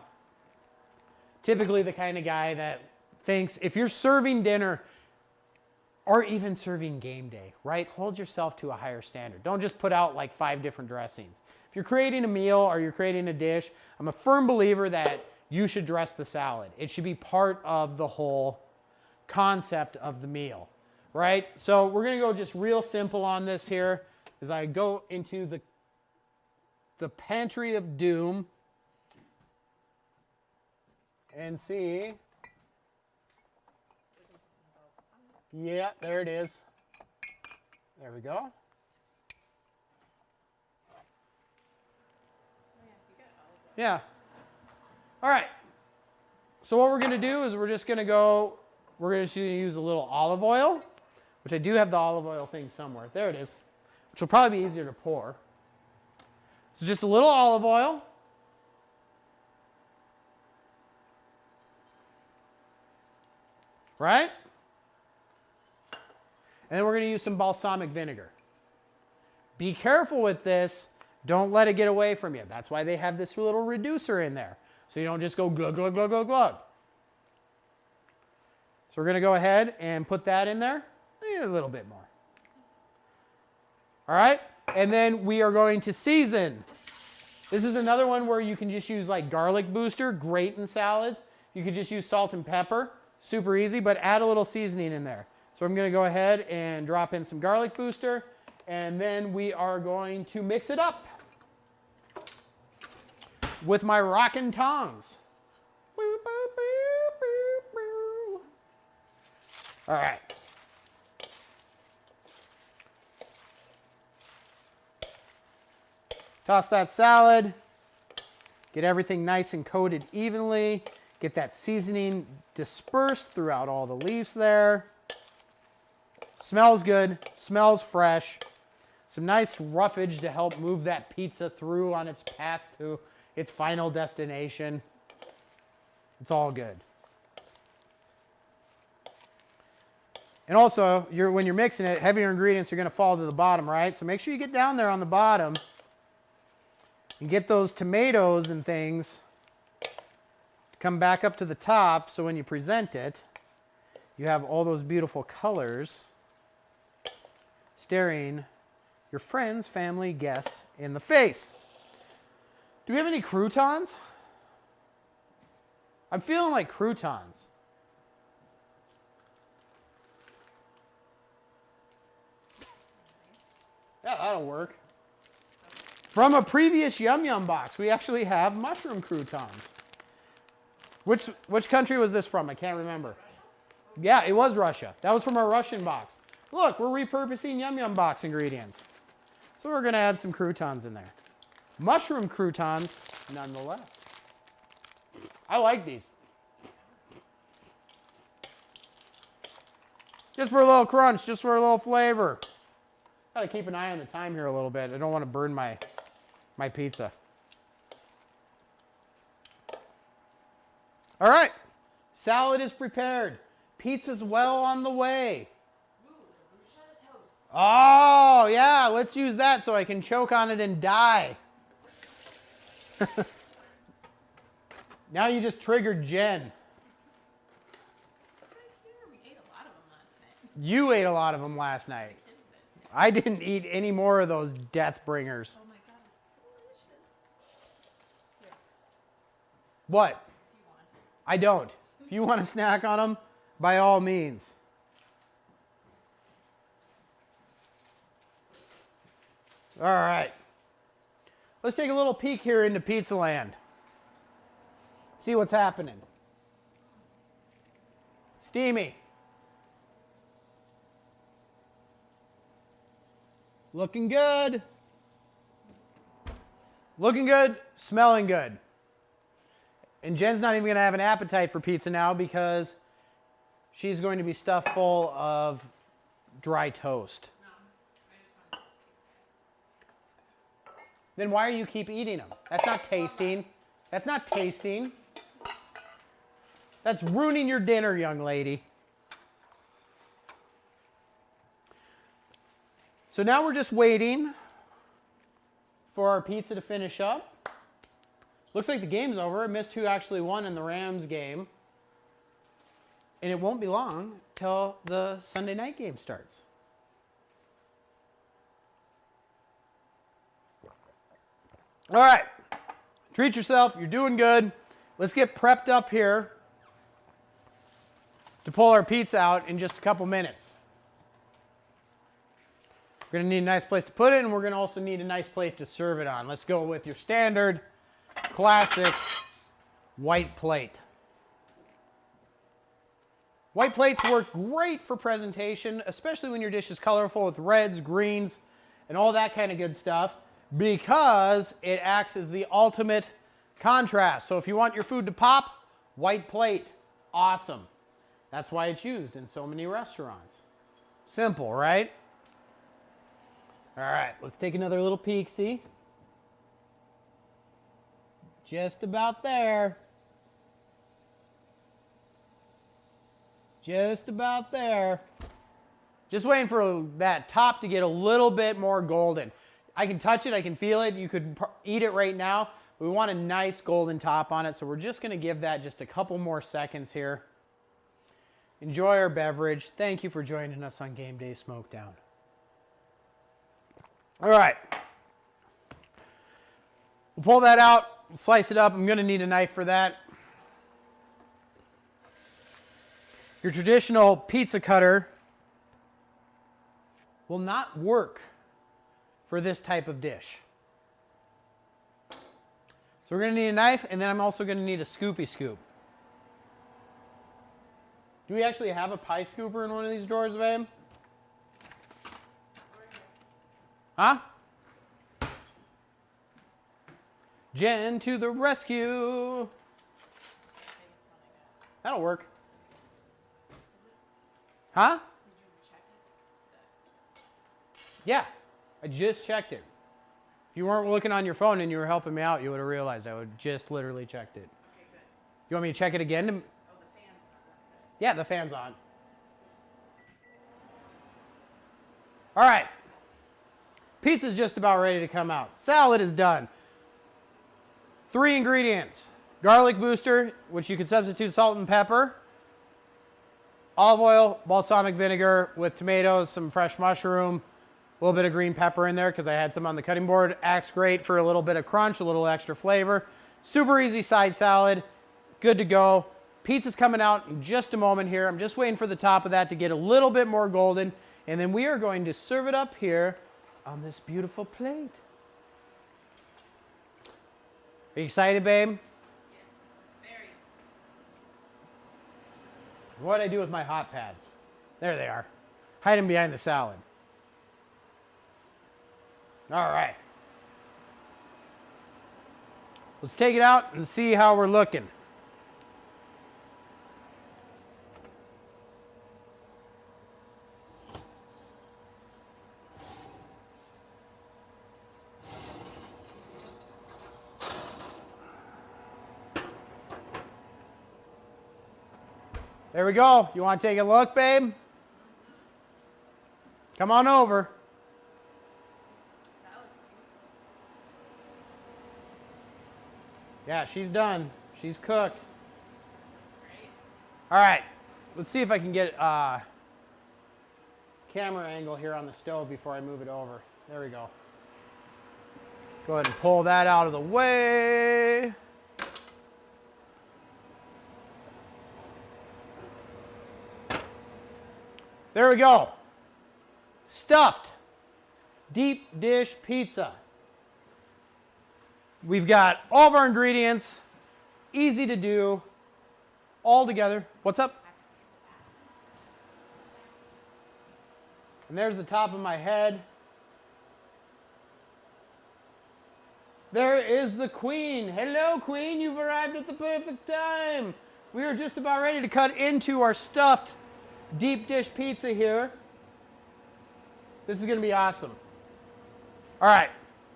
typically the kind of guy that thinks if you're serving dinner or even serving game day, right? Hold yourself to a higher standard. Don't just put out like 5 different dressings. If you're creating a meal or you're creating a dish, I'm a firm believer that you should dress the salad. It should be part of the whole concept of the meal, right? So we're going to go just real simple on this here as I go into the pantry of doom and see. Yeah, there it is. There we go. Oh yeah, you got olive oil. Yeah. All right. So what we're going to do is we're just going to use a little olive oil, which I do have the olive oil thing somewhere. There it is, which will probably be easier to pour. So just a little olive oil. Right? And then we're going to use some balsamic vinegar. Be careful with this. Don't let it get away from you. That's why they have this little reducer in there. So you don't just go glug, glug, glug, glug, glug. So we're going to go ahead and put that in there. A little bit more. All right? And then we are going to season. This is another one where you can just use like garlic booster, great in salads. You could just use salt and pepper. Super easy, but add a little seasoning in there. So I'm going to go ahead and drop in some garlic booster, and then we are going to mix it up with my rockin' tongs. All right. Toss that salad. Get everything nice and coated evenly. Get that seasoning dispersed throughout all the leaves there. Smells good. Smells fresh. Some nice roughage to help move that pizza through on its path to its final destination. It's all good. And also, when you're mixing it, heavier ingredients are going to fall to the bottom, right? So make sure you get down there on the bottom and get those tomatoes and things to come back up to the top, so when you present it, you have all those beautiful colors staring your friends, family, guests in the face. Do we have any croutons? I'm feeling like croutons. Yeah, that'll work. From a previous Yum Yum box, we actually have mushroom croutons. Which country was this from? I can't remember. Yeah, it was Russia. That was from our Russian box. Look, we're repurposing Yum Yum box ingredients. So we're going to add some croutons in there. Mushroom croutons, nonetheless. I like these. Just for a little crunch, just for a little flavor. Got to keep an eye on the time here a little bit. I don't want to burn my pizza. All right. Salad is prepared. Pizza's well on the way. Ooh, the bruschetta toast. Oh, yeah. Let's use that so I can choke on it and die. Now you just triggered Jen. Right here. We ate a lot of them last night. You ate a lot of them last night. Kids did. I didn't eat any more of those death bringers. Oh my god, it's delicious. Here, What? if you want. I don't. If you want to snack on them, by all means. All right. Let's take a little peek here into Pizza Land. See what's happening. Steamy. Looking good. Looking good, smelling good. And Jen's not even going to have an appetite for pizza now because she's going to be stuffed full of dry toast. No, I just want to taste it. Then why are you keep eating them? That's not tasting. That's not tasting. That's ruining your dinner, young lady. So now we're just waiting for our pizza to finish up. Looks like the game's over. I missed who actually won in the Rams game. And it won't be long till the Sunday night game starts. All right. Treat yourself. You're doing good. Let's get prepped up here to pull our pizza out in just a couple minutes. We're going to need a nice place to put it, and we're going to also need a nice plate to serve it on. Let's go with your standard, classic white plate. White plates work great for presentation, especially when your dish is colorful with reds, greens, and all that kind of good stuff, because it acts as the ultimate contrast. So if you want your food to pop, white plate, awesome. That's why it's used in so many restaurants. Simple, right? All right, let's take another little peek, see? Just about there. Just about there. Just waiting for that top to get a little bit more golden. I can touch it, I can feel it. You could eat it right now. We want a nice golden top on it, so we're just gonna give that just a couple more seconds here. Enjoy our beverage. Thank you for joining us on Game Day Smokedown. All right. We'll pull that out, slice it up. I'm gonna need a knife for that. Your traditional pizza cutter will not work for this type of dish. So we're gonna need a knife, and then I'm also gonna need a scoopy scoop. Do we actually have a pie scooper in one of these drawers, babe? Huh? Jen to the rescue. That'll work. Huh? Yeah, I just checked it. If you weren't looking on your phone and you were helping me out, you would have realized I would just literally checked it. Okay, good. You want me to check it again? Oh, the fan's on. That's good. Yeah, the fan's on. All right. Pizza's just about ready to come out. Salad is done. 3 ingredients. Garlic booster, which you can substitute salt and pepper. Olive oil, balsamic vinegar with tomatoes, some fresh mushroom, a little bit of green pepper in there because I had some on the cutting board. Acts great for a little bit of crunch, a little extra flavor. Super easy side salad. Good to go. Pizza's coming out in just a moment here. I'm just waiting for the top of that to get a little bit more golden. And then we are going to serve it up here on this beautiful plate. Are you excited, babe? Yes, very. What do I do with my hot pads? There they are. Hide them behind the salad. All right. Let's take it out and see how we're looking. There we go. You want to take a look, babe? Come on over. That looks beautiful. Yeah, she's done. She's cooked. That's great. All right. Let's see if I can get a camera angle here on the stove before I move it over. There we go. Go ahead and pull that out of the way. There we go. Stuffed deep dish pizza. We've got all of our ingredients, easy to do, all together. What's up? And there's the top of my head. There is the queen. Hello, queen. You've arrived at the perfect time. We are just about ready to cut into our stuffed deep dish pizza here. This is going to be awesome. All right.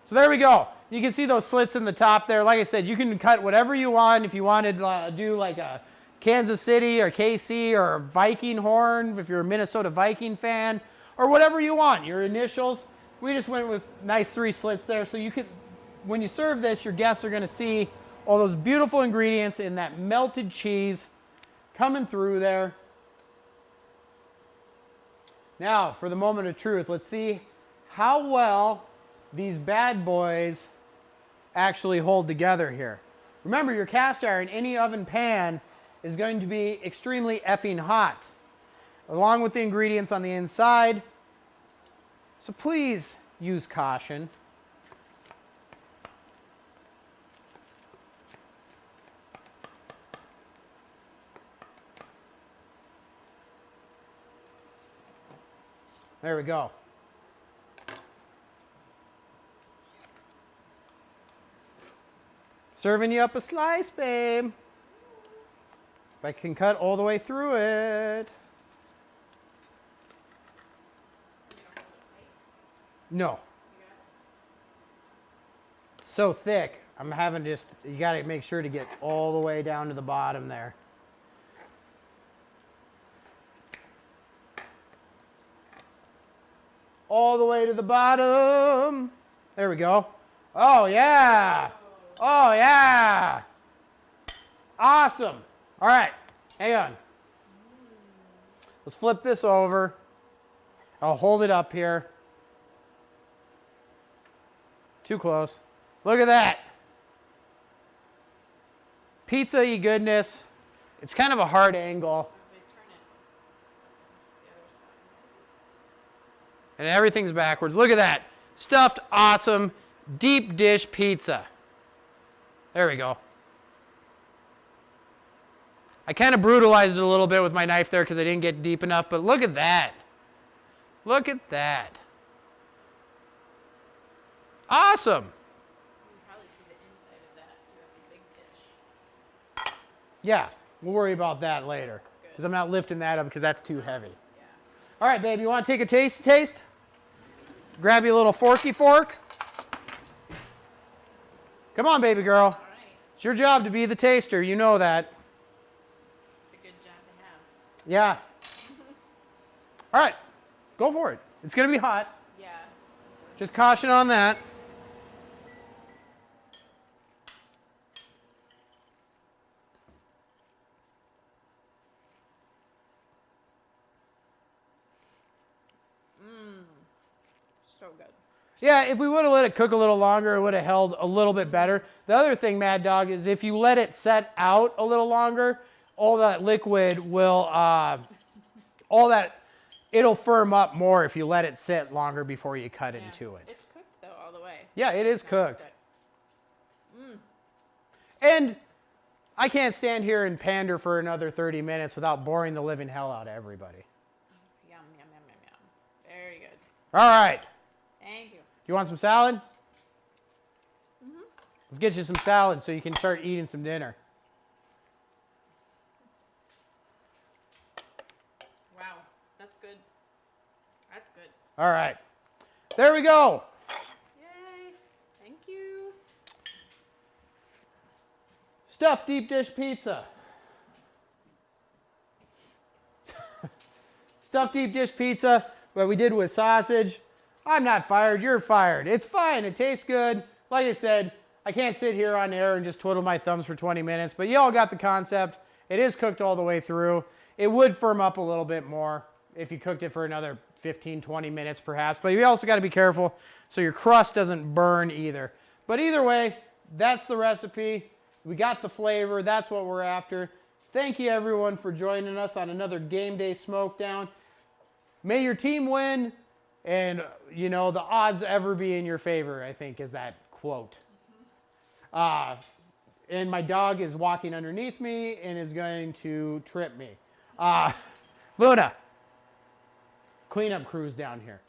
So there we go. You can see those slits in the top there. Like I said, you can cut whatever you want. If you wanted to do like a Kansas City or KC or a Viking horn, if you're a Minnesota Viking fan, or whatever you want, your initials. We just went with nice 3 slits there. So you could, when you serve this, your guests are going to see all those beautiful ingredients in that melted cheese coming through there. Now, for the moment of truth, let's see how well these bad boys actually hold together here. Remember, your cast iron, any oven pan, is going to be extremely effing hot, along with the ingredients on the inside. So please use caution. There we go. Serving you up a slice, babe. If I can cut all the way through it. No. It's so thick. I'm having just, you got to make sure to get all the way down to the bottom there. All the way to the bottom. There we go. Oh, yeah. Oh, yeah. Awesome. All right. Hang on. Let's flip this over. I'll hold it up here. Too close. Look at that. Pizza-y goodness. It's kind of a hard angle. And everything's backwards. Look at that. Stuffed, awesome, deep dish pizza. There we go. I kind of brutalized it a little bit with my knife there because I didn't get deep enough, but look at that. Look at that. Awesome. You can probably see the inside of that too, at the big dish. Yeah, we'll worry about that later because I'm not lifting that up because that's too heavy. Yeah. All right, babe, you want to take a taste? Grab you a little forky fork. Come on, baby girl. All right. It's your job to be the taster. You know that. It's a good job to have. Yeah. All right. Go for it. It's going to be hot. Yeah. Just caution on that. So good. Yeah, if we would have let it cook a little longer, it would have held a little bit better. The other thing, Mad Dog, is if you let it set out a little longer, all that liquid will, it'll firm up more if you let it sit longer before you cut into it. It's cooked, though, all the way. Yeah, it is cooked. And I can't stand here and pander for another 30 minutes without boring the living hell out of everybody. Yum, yum, yum, yum, yum. Very good. All right. Thank you. You want some salad? Mm-hmm. Let's get you some salad so you can start eating some dinner. Wow, that's good. That's good. All right. There we go. Yay. Thank you. Stuffed deep dish pizza. Stuffed deep dish pizza, what we did with sausage. I'm not fired, you're fired. It's fine, it tastes good. Like I said, I can't sit here on air and just twiddle my thumbs for 20 minutes, but you all got the concept. It is cooked all the way through. It would firm up a little bit more if you cooked it for another 15, 20 minutes perhaps, but you also got to be careful so your crust doesn't burn either. But either way, that's the recipe. We got the flavor, that's what we're after. Thank you everyone for joining us on another Game Day Smokedown. May your team win. And, you know, the odds ever be in your favor, I think, is that quote. And my dog is walking underneath me and is going to trip me. Luna, cleanup crews down here.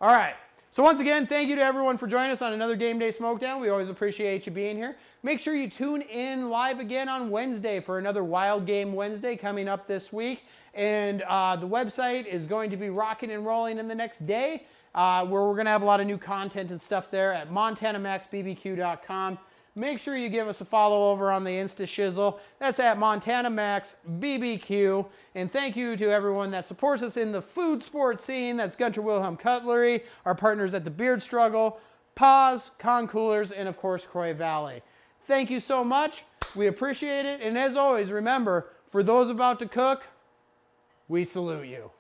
All right. So once again, thank you to everyone for joining us on another Game Day Smokedown. We always appreciate you being here. Make sure you tune in live again on Wednesday for another Wild Game Wednesday coming up this week. And the website is going to be rocking and rolling in the next day, where we're going to have a lot of new content and stuff there at MontanaMaxBBQ.com. Make sure you give us a follow over on the Insta Shizzle. That's at MontanaMaxBBQ. And thank you to everyone that supports us in the food sports scene. That's Gunter Wilhelm Cutlery, our partners at the Beard Struggle, Paws, Con Coolers, and of course, Croy Valley. Thank you so much. We appreciate it. And as always, remember, for those about to cook, we salute you.